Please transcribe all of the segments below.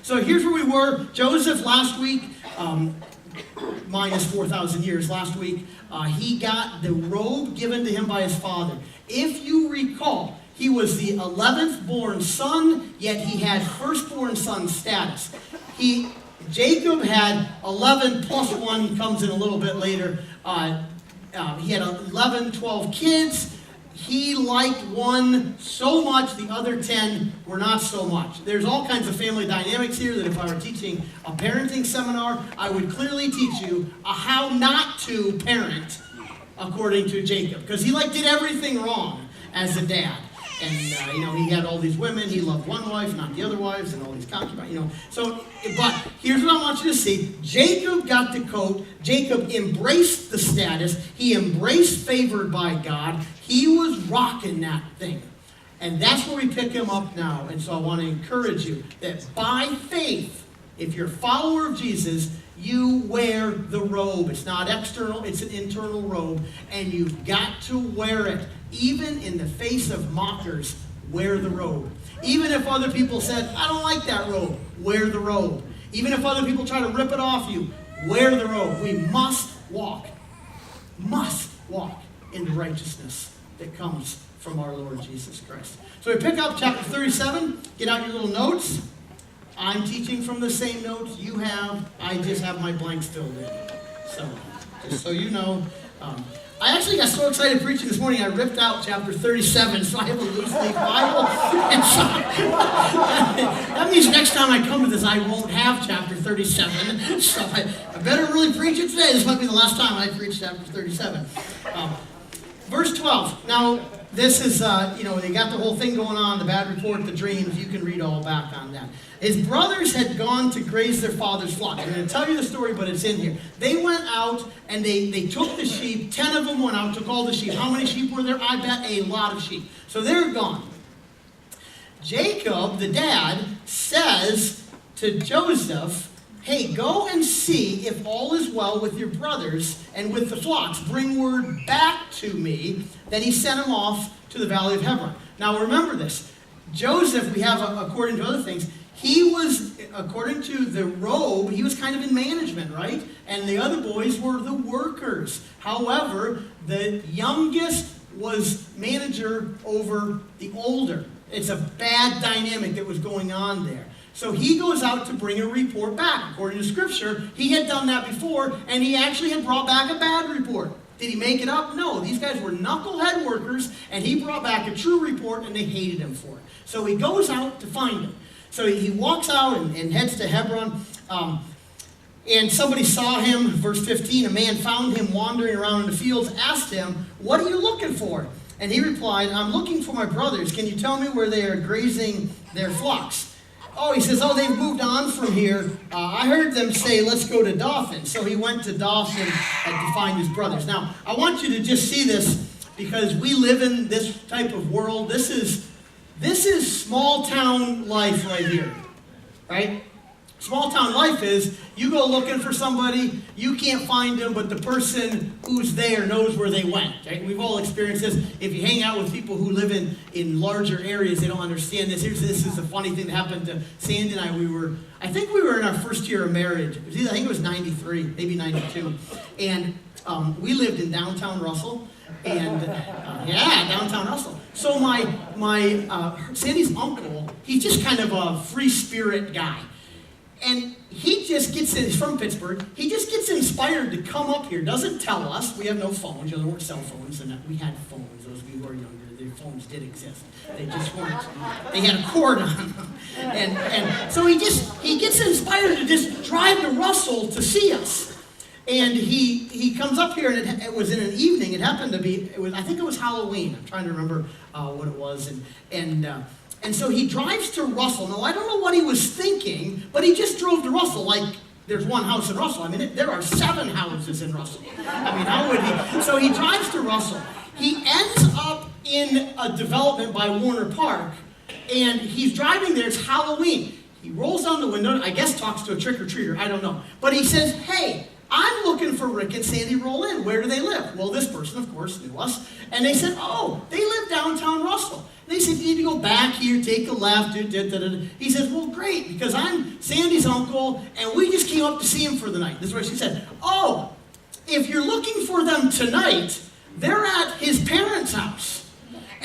So here's where we were. Joseph last week, minus 4,000 years last week, he got the robe given to him by his father. If you recall, he was the 11th born son, yet he had firstborn son status. Jacob had 11 plus 1 comes in a little bit later. He had 11, 12 kids. He liked one so much, the other 10 were not so much. There's all kinds of family dynamics here that if I were teaching a parenting seminar, I would clearly teach you how not to parent according to Jacob. Because he did everything wrong as a dad. And, he had all these women. He loved one wife, not the other wives, and all these concubines, But here's what I want you to see. Jacob got the coat. Jacob embraced the status. He embraced favored by God. He was rocking that thing. And that's where we pick him up now. And so I want to encourage you that by faith, if you're a follower of Jesus, you wear the robe. It's not external, it's an internal robe. And you've got to wear it. Even in the face of mockers, wear the robe. Even if other people said, I don't like that robe, wear the robe. Even if other people try to rip it off you, wear the robe. We must walk in the righteousness that comes from our Lord Jesus Christ. So we pick up chapter 37. Get out your little notes. I'm teaching from the same notes you have. I just have my blanks filled in. So, just so you know. I actually got so excited preaching this morning, I ripped out chapter 37, so I have a loose leaf Bible. And so, that means next time I come to this, I won't have chapter 37. So I better really preach it today. This might be the last time I preach chapter 37. Verse 12. Now, this is, they got the whole thing going on, the bad report, the dreams. You can read all back on that. His brothers had gone to graze their father's flock. I'm going to tell you the story, but it's in here. They went out and they took the sheep. 10 of them went out, took all the sheep. How many sheep were there? I bet a lot of sheep. So they're gone. Jacob, the dad, says to Joseph, hey, go and see if all is well with your brothers and with the flocks. Bring word back to me. Then he sent him off to the valley of Hebron. Now remember this. Joseph, we have, according to other things, he was, according to the robe, he was kind of in management, right? And the other boys were the workers. However, the youngest was manager over the older. It's a bad dynamic that was going on there. So he goes out to bring a report back. According to Scripture, he had done that before, and he actually had brought back a bad report. Did he make it up? No. These guys were knucklehead workers, and he brought back a true report, and they hated him for it. So he goes out to find him. So he walks out and heads to Hebron, and somebody saw him, verse 15, a man found him wandering around in the fields, asked him, what are you looking for? And he replied, I'm looking for my brothers. Can you tell me where they are grazing their flocks? Oh, he says, they've moved on from here. I heard them say, let's go to Dothan. So he went to Dothan to find his brothers. Now, I want you to just see this because we live in this type of world. This is small town life right here, right? Small town life is you go looking for somebody, you can't find them, but the person who's there knows where they went. Right? We've all experienced this. If you hang out with people who live in larger areas, they don't understand this. This is a funny thing that happened to Sandy and I. I think we were in our first year of marriage. I think it was 93, maybe 92. And we lived in downtown Russell. And downtown Russell. So my Sandy's uncle, he's just kind of a free spirit guy. And he just he's from Pittsburgh, he just gets inspired to come up here, doesn't tell us. We have no phones, there weren't cell phones, and we had phones. Those of you who are younger, the phones did exist. They just weren't. They had a cord on them. And so he gets inspired to just drive to Russell to see us. And he comes up here, and it was in an evening. It happened to be, I think it was Halloween. I'm trying to remember what it was. And so he drives to Russell. Now, I don't know what he was thinking, but he just drove to Russell like there's one house in Russell. I mean, there are 7 houses in Russell. I mean, how would he? So he drives to Russell. He ends up in a development by Warner Park, and he's driving there. It's Halloween. He rolls down the window, I guess talks to a trick-or-treater. I don't know. But he says, hey, I'm looking for Rick and Sandy Rohlin. Where do they live? Well, this person, of course, knew us. And they said, oh, they live downtown Russell. And they said, you need to go back here, take a left. He says, well, great, because I'm Sandy's uncle, and we just came up to see him for the night. This is where she said, oh, if you're looking for them tonight, they're at his parents' house.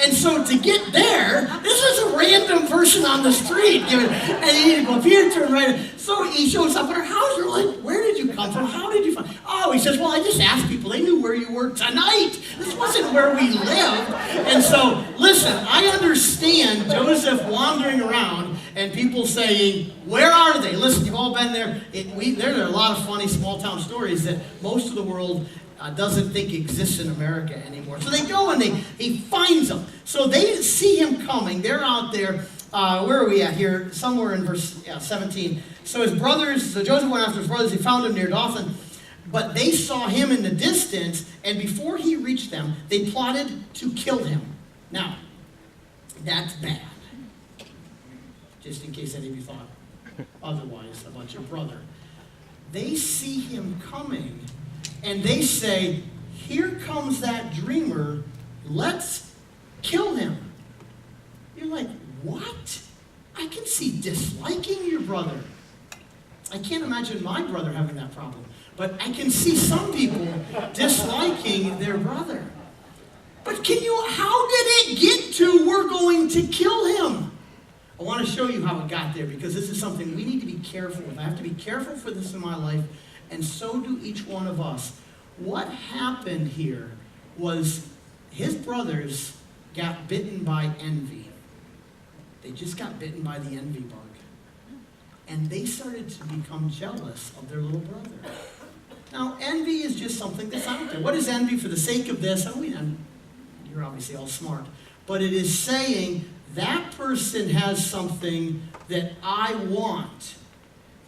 And so to get there, this is a random person on the street. And he needed to go up here, turn right. So he shows up at our house. We're like, where did you come from? How did you find? Oh, he says, well, I just asked people. They knew where you were tonight. This wasn't where we lived. And so, listen, I understand Joseph wandering around and people saying, where are they? Listen, you've all been there. There are a lot of funny small town stories that most of the world doesn't think exists in America anymore. So they go and he finds them. So they see him coming. They're out there. Where are we at here? Somewhere in verse 17. So Joseph went after his brothers. He found them near Dothan. But they saw him in the distance, and before he reached them, they plotted to kill him. Now, that's bad. Just in case any of you thought otherwise about your brother. They see him coming, and they say, here comes that dreamer, let's kill him. You're like, what? I can see disliking your brother. I can't imagine my brother having that problem. But I can see some people disliking their brother. But how did it get to we're going to kill him? I want to show you how it got there, because this is something we need to be careful with. I have to be careful for this in my life, and so do each one of us. What happened here was his brothers got bitten by envy. They just got bitten by the envy bug. And they started to become jealous of their little brother. Now, envy is just something that's out there. What is envy? For the sake of this, you're obviously all smart, but it is saying that person has something that I want.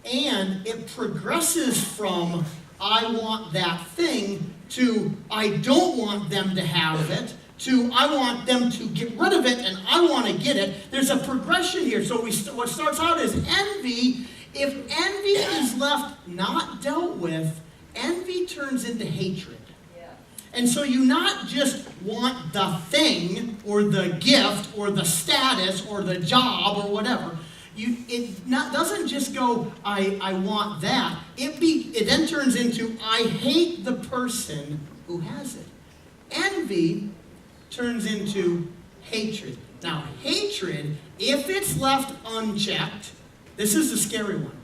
And it progresses from I want that thing to I don't want them to have it, to I want them to get rid of it and I want to get it. There's a progression here. So what starts out as envy. If envy is left not dealt with, envy turns into hatred. Yeah. And so you not just want the thing or the gift or the status or the job or whatever. Doesn't just go, I want that. It then turns into, I hate the person who has it. Envy turns into hatred. Now, hatred, if it's left unchecked, this is the scary one.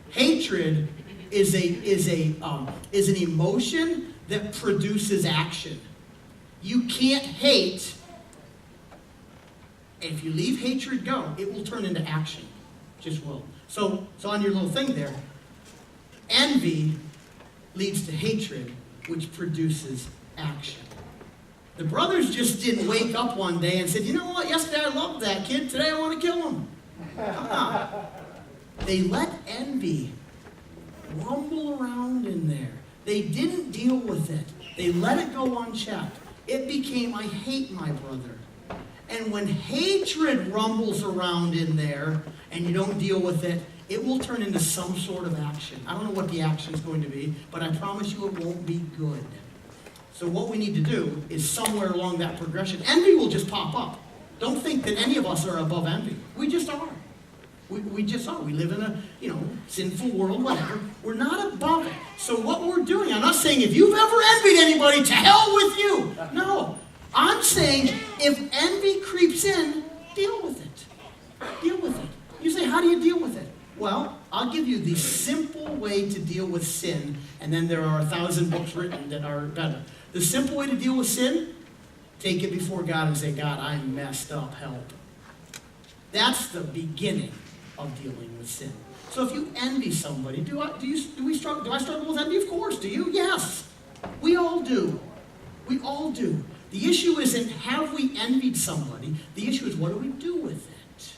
Hatred is an emotion that produces action. You can't hate. And if you leave hatred go, it will turn into action. Just will. So on your little thing there, envy leads to hatred, which produces action. The brothers just didn't wake up one day and said, you know what, yesterday I loved that kid, today I want to kill him. They let envy rumble around in there. They didn't deal with it. They let it go unchecked. It became, I hate my brother. And when hatred rumbles around in there and you don't deal with it, it will turn into some sort of action. I don't know what the action is going to be, but I promise you it won't be good. So what we need to do is somewhere along that progression, envy will just pop up. Don't think that any of us are above envy. We just are. We just are. We live in a, sinful world, whatever. We're not above it. So what we're doing, I'm not saying if you've ever envied anybody, to hell with you. No. I'm saying if envy creeps in, deal with it. Deal with it. You say, how do you deal with it? Well, I'll give you the simple way to deal with sin, and then there are 1,000 books written that are better. The simple way to deal with sin, take it before God and say, God, I'm messed up, help. That's the beginning of dealing with sin. So if you envy somebody, do I struggle with envy? Of course. Do you? Yes. We all do. We all do. The issue isn't have we envied somebody. The issue is what do we do with it?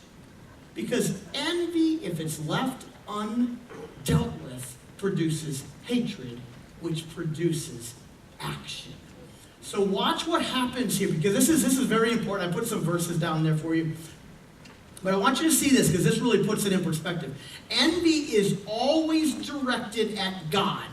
Because envy, if it's left undealt with, produces hatred, which produces action. So watch what happens here, because this is very important. I put some verses down there for you. But I want you to see this, because this really puts it in perspective. Envy is always directed at God.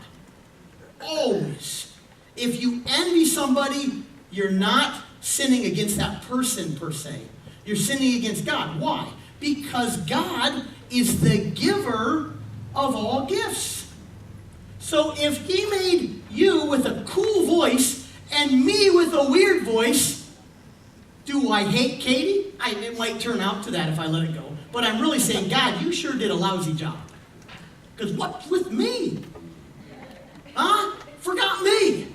Always. If you envy somebody, you're not sinning against that person per se. You're sinning against God. Why? Because God is the giver of all gifts. So if he made you with a cool voice and me with a weird voice, do I hate Katie? It might turn out to that if I let it go. But I'm really saying, God, you sure did a lousy job. Because what's with me? Huh? Forgot me.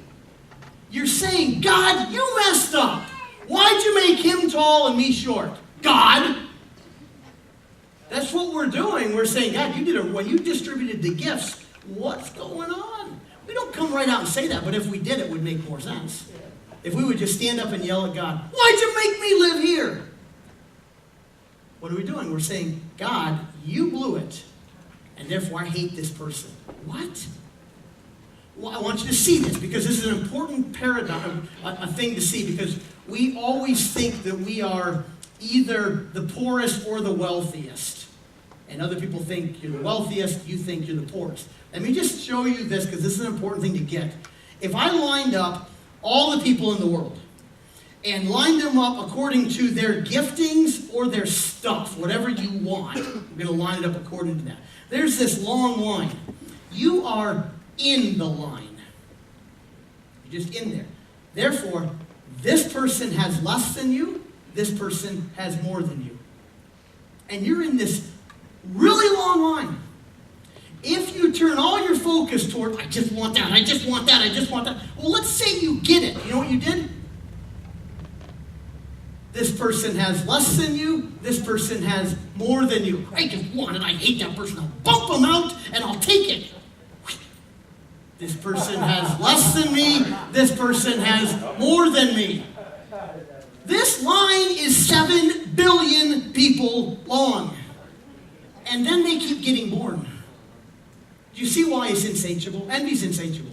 You're saying, God, you messed up. Why'd you make him tall and me short? God. That's what we're doing. We're saying, God, you did when you distributed the gifts, what's going on? We don't come right out and say that, but if we did, it would make more sense. If we would just stand up and yell at God, why'd you make me live here? What are we doing? We're saying, God, you blew it, and therefore I hate this person. What? Well, I want you to see this, because this is an important paradigm, a thing to see, because we always think that we are either the poorest or the wealthiest. And other people think you're the wealthiest, you think you're the poorest. Let me just show you this, because this is an important thing to get. If I lined up all the people in the world and lined them up according to their giftings or their stuff, whatever you want, we're going to line it up according to that. There's this long line. You are in the line. You're just in there. Therefore, this person has less than you, this person has more than you. And you're in this really long line. If you turn all your focus toward, I just want that, I just want that, I just want that. Well, let's say you get it. You know what you did? This person has less than you, this person has more than you. I just want it, I hate that person. I'll bump them out and I'll take it. This person has less than me, this person has more than me. This line is 7 billion people long. And then they keep getting born. Do you see why it's insatiable? Envy's insatiable.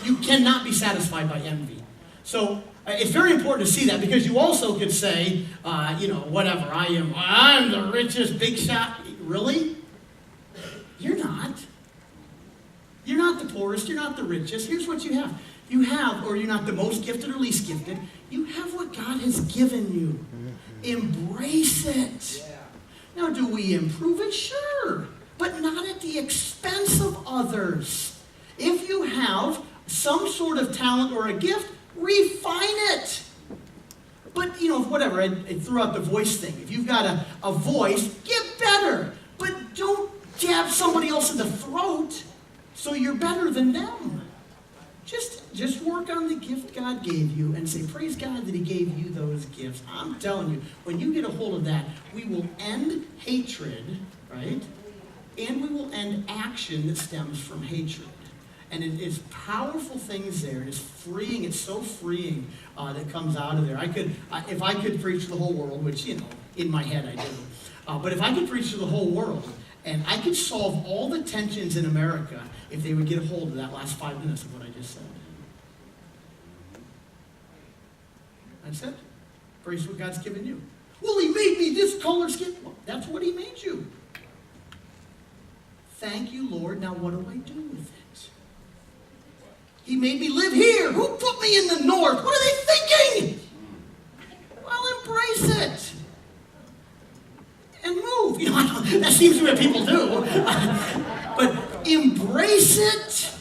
You cannot be satisfied by envy. So it's very important to see that, because you also could say, whatever, I'm the richest big shot. Really? You're not. You're not the poorest. You're not the richest. Here's what you have. You have, or you're not the most gifted or least gifted. You have what God has given you. Embrace it. Now, do we improve it? Sure. But not at the expense of others. If you have some sort of talent or a gift, refine it. But, whatever, I threw out the voice thing. If you've got a voice, get better. But don't jab somebody else in the throat so you're better than them. Just work on the gift God gave you and say, praise God that he gave you those gifts. I'm telling you, when you get a hold of that, we will end hatred, right? And we will end action that stems from hatred. And it is powerful things there. It is freeing. It's so freeing that comes out of there. If I could preach to the whole world, which, in my head I do. But if I could preach to the whole world, and I could solve all the tensions in America if they would get a hold of that last 5 minutes of what I just said. That's it. Praise what God's given you. Well, he made me this color skin. Well, that's what he made you. Thank you, Lord. Now what do I do with it? He made me live here. Who put me in the north? What are they thinking? Well, embrace it. And move. That seems to be what people do. But embrace it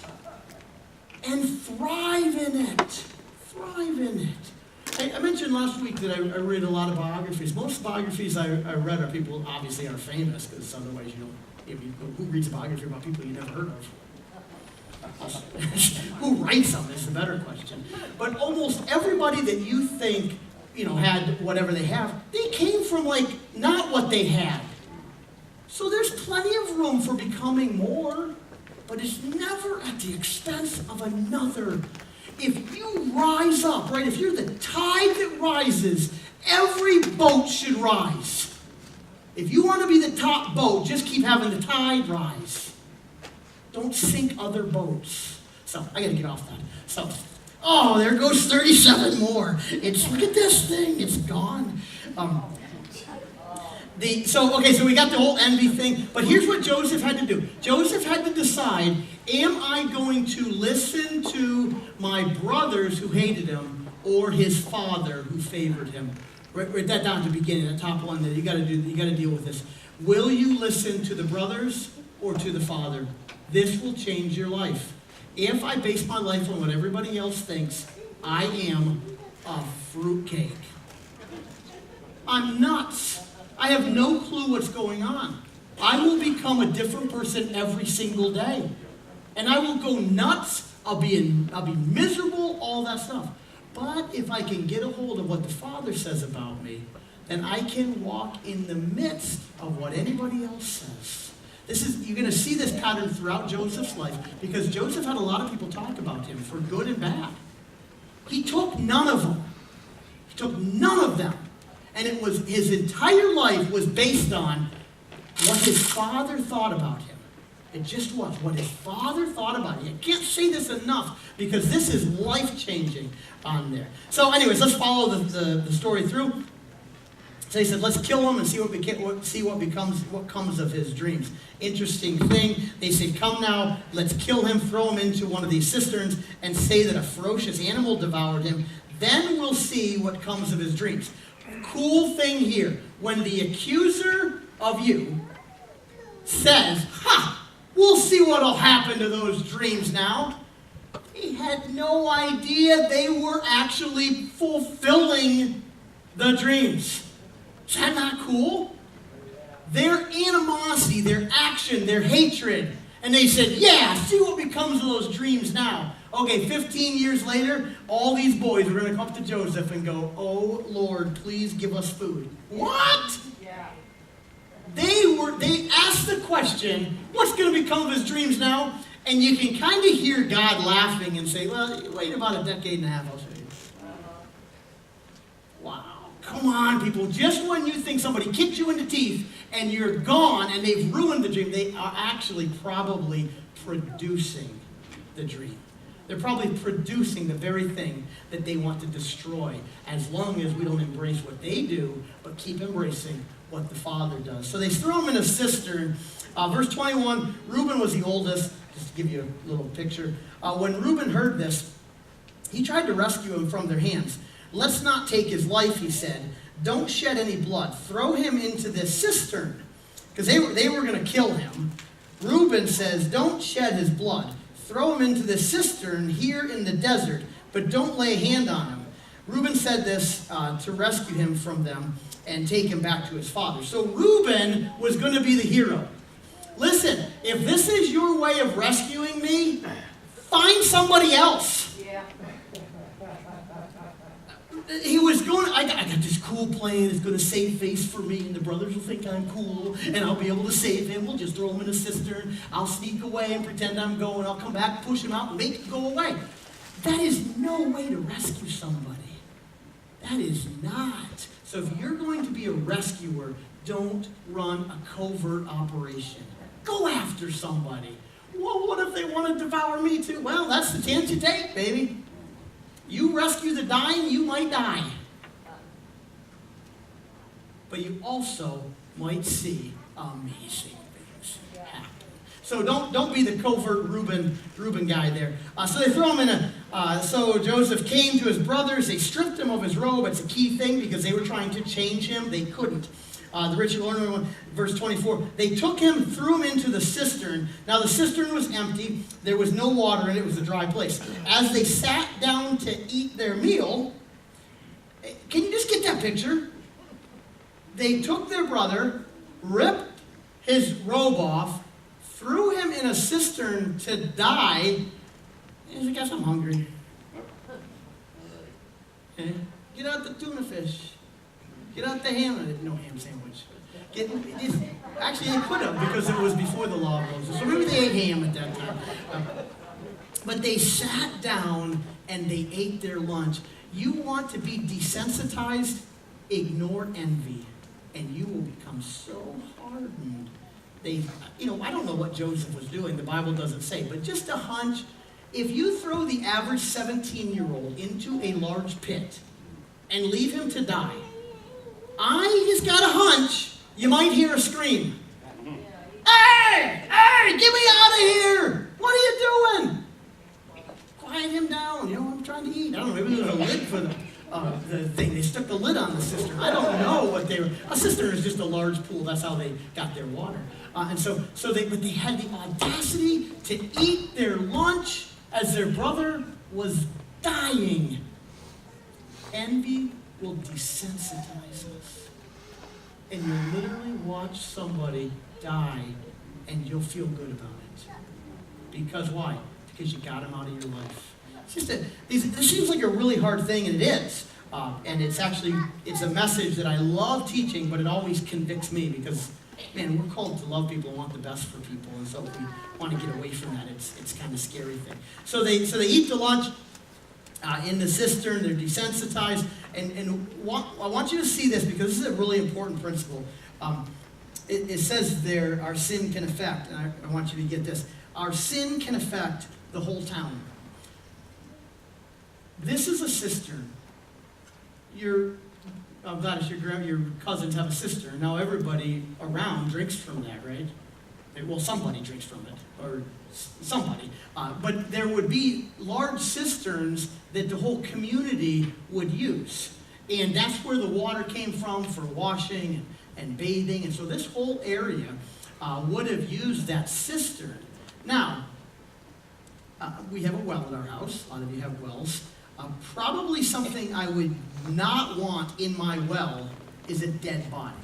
and thrive in it. Thrive in it. I mentioned last week that I read a lot of biographies. Most biographies I read are people obviously are famous, because otherwise who reads a biography about people you never heard of? Who writes them is the better question. But almost everybody that you think had whatever they have, they came from not what they had. So there's plenty of room for becoming more, but it's never at the expense of another. If you rise up, right, if you're the tide that rises, every boat should rise. If you want to be the top boat, just keep having the tide rise. Don't sink other boats. So, I got to get off that. So, there goes 37 more. Look at this thing. It's gone. So we got the whole envy thing, but here's what Joseph had to do. Joseph had to decide, am I going to listen to my brothers who hated him or his father who favored him? Write that down at the beginning, the top one there. You got to deal with this. Will you listen to the brothers or to the father? This will change your life. If I base my life on what everybody else thinks, I am a fruitcake. I'm nuts. I have no clue what's going on. I will become a different person every single day. And I will go nuts. I'll be miserable, all that stuff. But if I can get a hold of what the Father says about me, then I can walk in the midst of what anybody else says. You're going to see this pattern throughout Joseph's life, because Joseph had a lot of people talk about him for good and bad. He took none of them. He took none of them. And it was his entire life was based on what his father thought about him. It just was what his father thought about him. I can't say this enough because this is life-changing on there. So anyways, let's follow the story through. So he said, let's kill him and see what comes of his dreams. Interesting thing. They said, come now, let's kill him, throw him into one of these cisterns, and say that a ferocious animal devoured him. Then we'll see what comes of his dreams. Cool thing here. When the accuser of you says, we'll see what'll happen to those dreams now. He had no idea they were actually fulfilling the dreams. Is that not cool? Their animosity, their action, their hatred. And they said, yeah, see what becomes of those dreams now. Okay, 15 years later, all these boys were going to come up to Joseph and go, oh, Lord, please give us food. What? Yeah. They asked the question, what's going to become of his dreams now? And you can kind of hear God laughing and say, well, wait about a decade and a half, I'll show you. Wow. Come on, people. Just when you think somebody kicked you in the teeth and you're gone and they've ruined the dream, they are actually probably producing the dream. They're probably producing the very thing that they want to destroy, as long as we don't embrace what they do, but keep embracing what the Father does. So they throw him in a cistern. Verse 21, Reuben was the oldest. Just to give you a little picture. When Reuben heard this, he tried to rescue him from their hands. Let's not take his life, he said. Don't shed any blood. Throw him into this cistern. Because they were going to kill him. Reuben says, don't shed his blood. Throw him into the cistern here in the desert, but don't lay a hand on him. Reuben said this to rescue him from them and take him back to his father. So Reuben was going to be the hero. Listen, if this is your way of rescuing me, find somebody else. Yeah. He was going, I got this cool plan that's going to save face for me, and the brothers will think I'm cool, and I'll be able to save him. We'll just throw him in a cistern. I'll sneak away and pretend I'm going. I'll come back, push him out, and make it go away. That is no way to rescue somebody. That is not. So if you're going to be a rescuer, don't run a covert operation. Go after somebody. Well, what if they want to devour me too? Well, that's the chance you take, baby. You rescue the dying, you might die. But you also might see amazing things happen. So don't be the covert Reuben guy there. So they throw him in so Joseph came to his brothers. They stripped him of his robe. It's a key thing because they were trying to change him. They couldn't. The rich ornery one, verse 24. They took him, threw him into the cistern. Now the cistern was empty. There was no water in it. It was a dry place. As they sat down to eat their meal, can you just get that picture? They took their brother, ripped his robe off, threw him in a cistern to die. And he guess I'm hungry. Okay. Get out the tuna fish. Get out the ham. No ham sandwich. Actually, they could have because it was before the law of Moses. So maybe they ate ham at that time. But they sat down and they ate their lunch. You want to be desensitized? Ignore envy. And you will become so hardened. I don't know what Joseph was doing. The Bible doesn't say. But just a hunch. If you throw the average 17-year-old into a large pit and leave him to die, I just got a hunch you might hear a scream. Hey! Hey! Get me out of here! What are you doing? Quiet him down. I'm trying to eat. I don't know. Maybe there was a lid for the thing. They stuck the lid on the cistern. I don't know what they were. A cistern is just a large pool. That's how they got their water. But they had the audacity to eat their lunch as their brother was dying. Envy will desensitize us. And you'll literally watch somebody die and you'll feel good about it. Because why? Because you got him out of your life. This seems like a really hard thing, and it is. And it's a message that I love teaching, but it always convicts me because, man, we're called to love people and want the best for people. And so if we want to get away from that, it's kind of a scary thing. So they eat the lunch in the cistern. They're desensitized. And I want you to see this because this is a really important principle. It says there, our sin can affect, and I want you to get this. Our sin can affect the whole town. This is a cistern. I'm glad your cousins have a cistern. Now everybody around drinks from that, right? Well, somebody drinks from it, or somebody. But there would be large cisterns that the whole community would use. And that's where the water came from for washing and bathing. And so this whole area would have used that cistern. Now, we have a well at our house. A lot of you have wells. Probably something I would not want in my well is a dead body.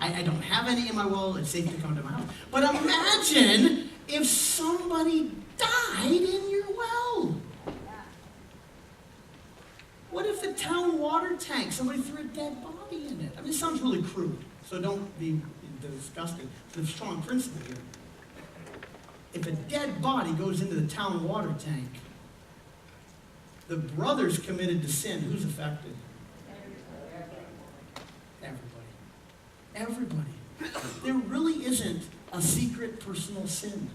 I don't have any in my well. It's safe to come to my house. But imagine if somebody died in your well. What if the town water tank, somebody threw a dead body in it? I mean, it sounds really crude, so don't be disgusting. It's a strong principle here. If a dead body goes into the town water tank, the brothers committed to sin. Who's affected? Everybody. There really isn't a secret personal sin.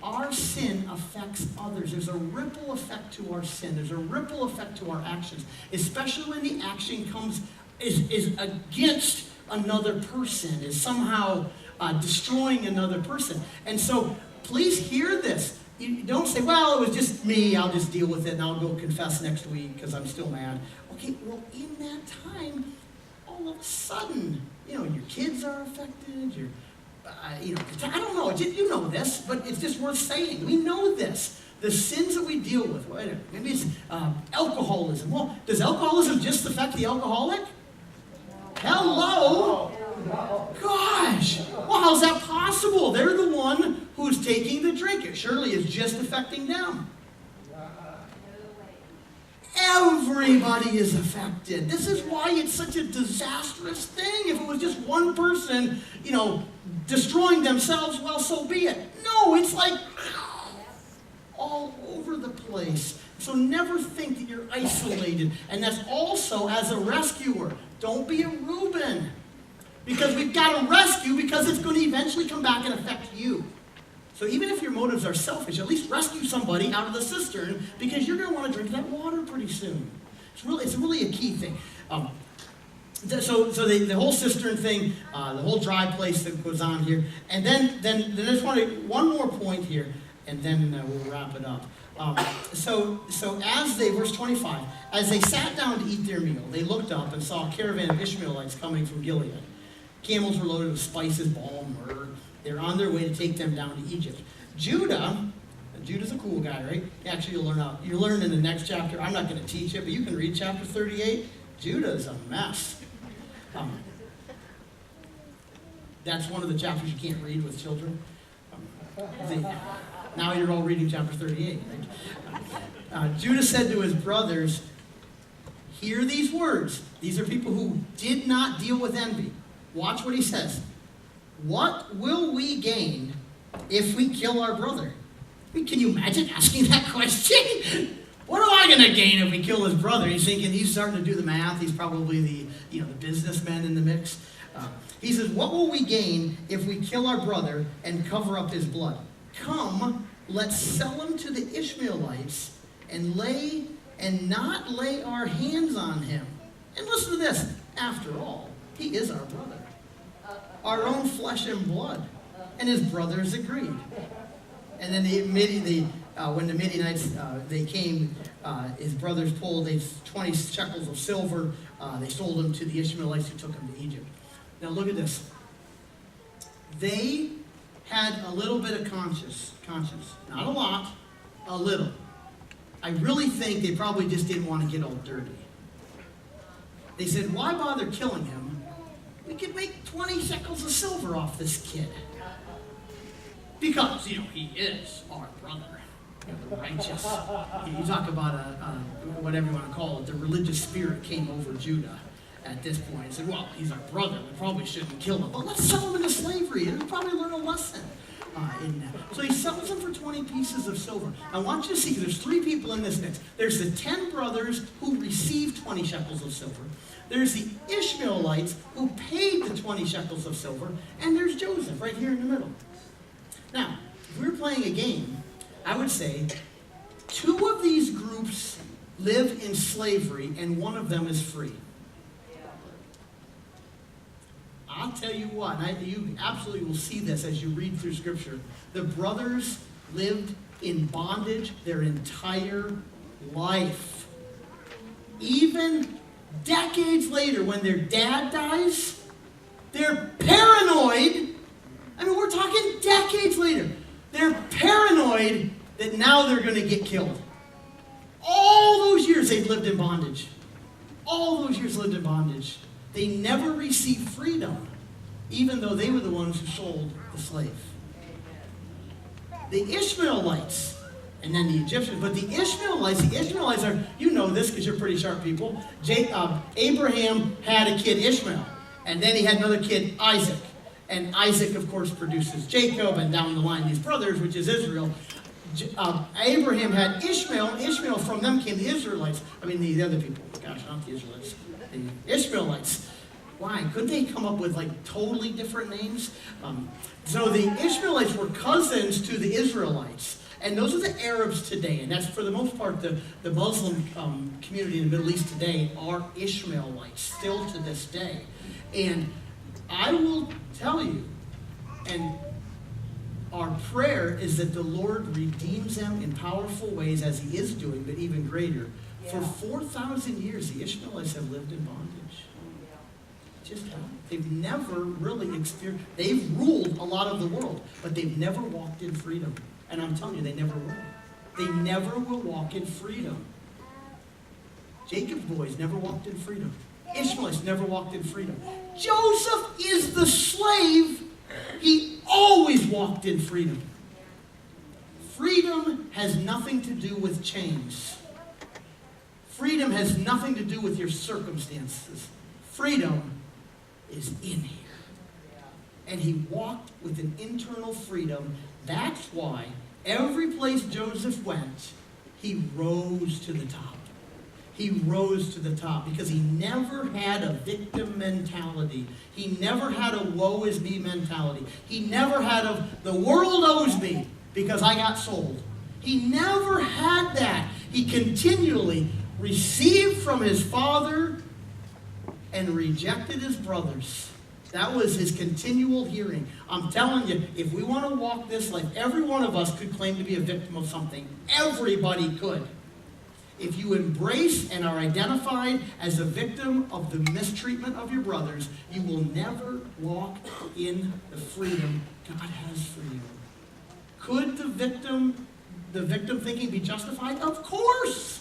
Our sin affects others. There's a ripple effect to our sin. There's a ripple effect to our actions, especially when the action is against another person, is somehow destroying another person. And so please hear this. You don't say, well, it was just me, I'll just deal with it and I'll go confess next week because I'm still mad. Okay, well, in that time, all of a sudden, your kids are affected, I don't know, you know this, but it's just worth saying. We know this. The sins that we deal with, maybe it's alcoholism. Well, does alcoholism just affect the alcoholic? Hello? Gosh, well, how's that possible? They're the one who's taking the drink. It surely is just affecting them. Everybody is affected. This is why it's such a disastrous thing. If it was just one person, destroying themselves, well, so be it. No, it's like all over the place. So never think that you're isolated. And that's also as a rescuer. Don't be a Reuben. Because we've got to rescue because it's going to eventually come back and affect you. So even if your motives are selfish, at least rescue somebody out of the cistern because you're going to want to drink that water pretty soon. It's really a key thing. So the whole cistern thing, the whole dry place that goes on here. And then I just want to, one more point here, and then we'll wrap it up. So as they, verse 25, as they sat down to eat their meal, they looked up and saw a caravan of Ishmaelites coming from Gilead. Camels were loaded with spices, balm, myrrh. They're on their way to take them down to Egypt. Judah's a cool guy, right? Actually, you'll learn in the next chapter. I'm not going to teach it, but you can read chapter 38. Judah is a mess. That's one of the chapters you can't read with children. Now you're all reading chapter 38, right? Judah said to his brothers, hear these words. These are people who did not deal with envy. Watch what he says. What will we gain if we kill our brother? I mean, can you imagine asking that question? What am I going to gain if we kill his brother? He's thinking, he's starting to do the math. He's probably the businessman in the mix. He says, what will we gain if we kill our brother and cover up his blood? Come, let's sell him to the Ishmaelites and not lay our hands on him. And listen to this. After all, he is our brother, our own flesh and blood. And his brothers agreed. And then when the Midianites, they came, his brothers pulled 20 shekels of silver. They sold them to the Ishmaelites who took them to Egypt. Now look at this. They had a little bit of conscience. Not a lot, a little. I really think they probably just didn't want to get all dirty. They said, why bother killing him? We could make 20 shekels of silver off this kid. Because, he is our brother. The righteous. You talk about whatever you want to call it, the religious spirit came over Judah at this point and said, well, he's our brother. We probably shouldn't kill him. But let's sell him into slavery. And we'll probably learn a lesson in that. So he sells them for 20 pieces of silver. I want you to see, there's 3 people in this mix. There's the 10 brothers who received 20 shekels of silver. There's the Ishmaelites who paid the 20 shekels of silver. And there's Joseph right here in the middle. Now, if we were playing a game, I would say 2 of these groups live in slavery and one of them is free. I'll tell you what, you absolutely will see this as you read through Scripture. The brothers lived in bondage their entire life. Even decades later, when their dad dies, they're paranoid. I mean, we're talking decades later. They're paranoid that now they're going to get killed. All those years they've lived in bondage. All those years lived in bondage. They never received freedom, even though they were the ones who sold the slave. The Ishmaelites, and then the Egyptians, but the Ishmaelites are, you know this because you're pretty sharp people. Abraham had a kid, Ishmael, and then he had another kid, Isaac. And Isaac, of course, produces Jacob, and down the line, these brothers, which is Israel. Abraham had Ishmael. Ishmael, from them came the Israelites. I mean, the other people. Gosh, not the Israelites. The Ishmaelites. Why? Couldn't they come up with, totally different names? So the Ishmaelites were cousins to the Israelites. And those are the Arabs today. And that's, for the most part, the Muslim community in the Middle East today are Ishmaelites, still to this day. And I will tell you, and our prayer is that the Lord redeems them in powerful ways, as he is doing, but even greater. Yeah. For 4,000 years, the Ishmaelites have lived in bondage. Just have. They've never really experienced, they've ruled a lot of the world, but they've never walked in freedom. And I'm telling you, they never will. They never will walk in freedom. Jacob's boys never walked in freedom. Ishmaelites never walked in freedom. Joseph is the slave. He always walked in freedom. Freedom has nothing to do with chains. Freedom has nothing to do with your circumstances. Freedom is in here. And he walked with an internal freedom. That's why every place Joseph went, he rose to the top. He rose to the top because he never had a victim mentality. He never had a woe is me mentality. He never had a the world owes me because I got sold. He never had that. He continually received from his father and rejected his brothers. That was his continual hearing. I'm telling you, if we want to walk this life, every one of us could claim to be a victim of something. Everybody could. If you embrace and are identified as a victim of the mistreatment of your brothers, you will never walk in the freedom God has for you. Could the victim thinking be justified? Of course.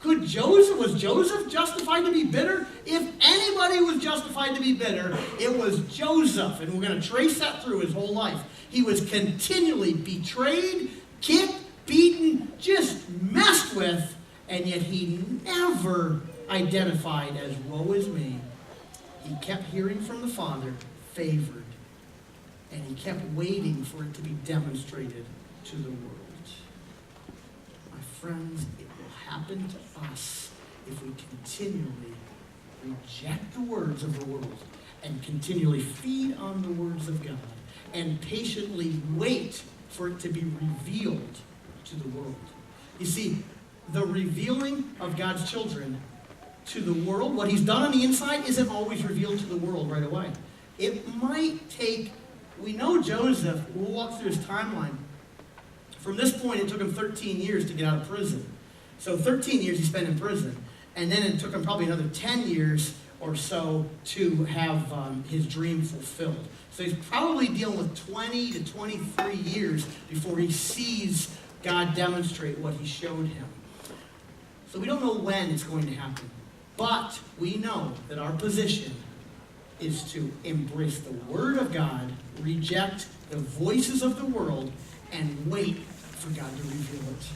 Was Joseph justified to be bitter? If anybody was justified to be bitter, it was Joseph. And we're going to trace that through his whole life. He was continually betrayed, kicked, beaten, just messed with, and yet he never identified as woe is me. He kept hearing from the Father, favored, and he kept waiting for it to be demonstrated to the world. My friends, it will happen to us if we continually reject the words of the world and continually feed on the words of God and patiently wait for it to be revealed to the world. You see, the revealing of God's children to the world. What he's done on the inside isn't always revealed to the world right away. It might take, we know Joseph, we'll walk through his timeline. From this point, it took him 13 years to get out of prison. So 13 years he spent in prison. And then it took him probably another 10 years or so to have his dream fulfilled. So he's probably dealing with 20 to 23 years before he sees God demonstrate what he showed him. So we don't know when it's going to happen. But we know that our position is to embrace the Word of God, reject the voices of the world, and wait for God to reveal it.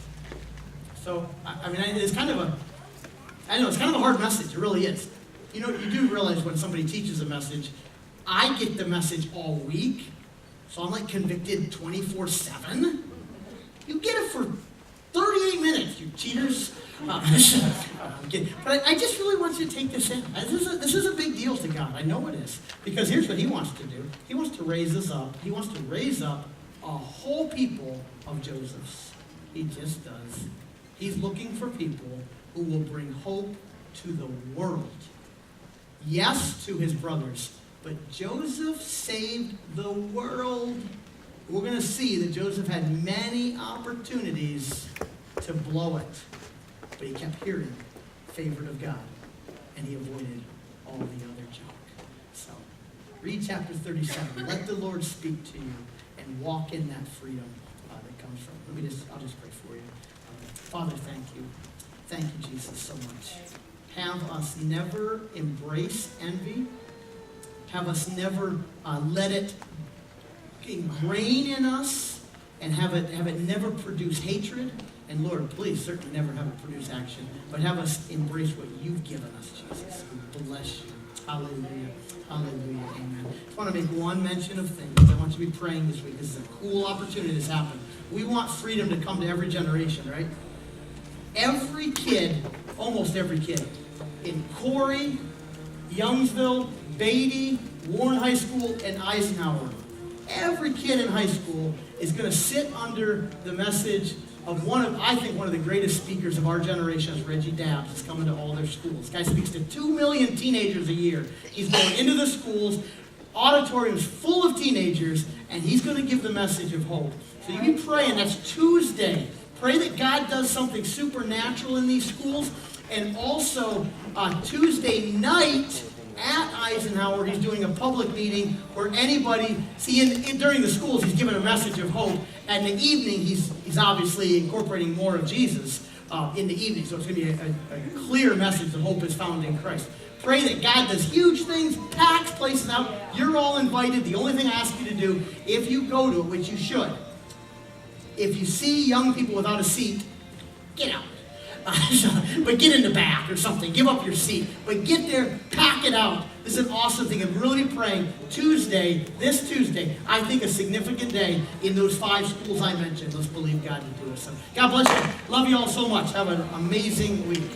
So, it's kind of a hard message. It really is. You do realize when somebody teaches a message, I get the message all week, so I'm like convicted 24/7. You get it for 38 minutes, you cheaters. But I just really want you to take this in. This is a big deal to God. I know it is. Because here's what he wants to do. He wants to raise us up. He wants to raise up a whole people of Josephs. He just does. He's looking for people who will bring hope to the world. Yes, to his brothers. But Joseph saved the world. We're going to see that Joseph had many opportunities to blow it. But he kept hearing, favored of God. And he avoided all the other junk. So, read chapter 37. Let the Lord speak to you and walk in that freedom that comes from. I'll just pray for you. Father, thank you. Thank you, Jesus, so much. Have us never embrace envy. Have us never let it ingrain in us, and have it never produce hatred. And Lord, please certainly never have it produce action, but have us embrace what you've given us, Jesus. We bless you. Hallelujah. Hallelujah. Amen. I just want to make one mention of things. I want you to be praying this week. This is a cool opportunity that's happened. We want freedom to come to every generation, right? Every kid, almost every kid, in Corey, Youngsville, Beatty, Warren High School, and Eisenhower, every kid in high school is going to sit under the message of one of the greatest speakers of our generation is Reggie Dabbs. Is coming to all their schools. This guy speaks to 2 million teenagers a year. He's going into the schools, auditoriums full of teenagers, and he's going to give the message of hope. So you be praying. That's Tuesday. Pray that God does something supernatural in these schools. And also, Tuesday night at Eisenhower, he's doing a public meeting where anybody, during the schools, he's giving a message of hope. And in the evening, he's obviously incorporating more of Jesus in the evening. So it's going to be a clear message that hope is found in Christ. Pray that God does huge things, packs places out. You're all invited. The only thing I ask you to do, if you go to it, which you should, if you see young people without a seat, get out. But get in the back or something. Give up your seat. But get there, pack it out. This is an awesome thing. I'm really praying this Tuesday, I think a significant day in those 5 schools I mentioned. Let's believe God to do it. So God bless you. Love you all so much. Have an amazing week.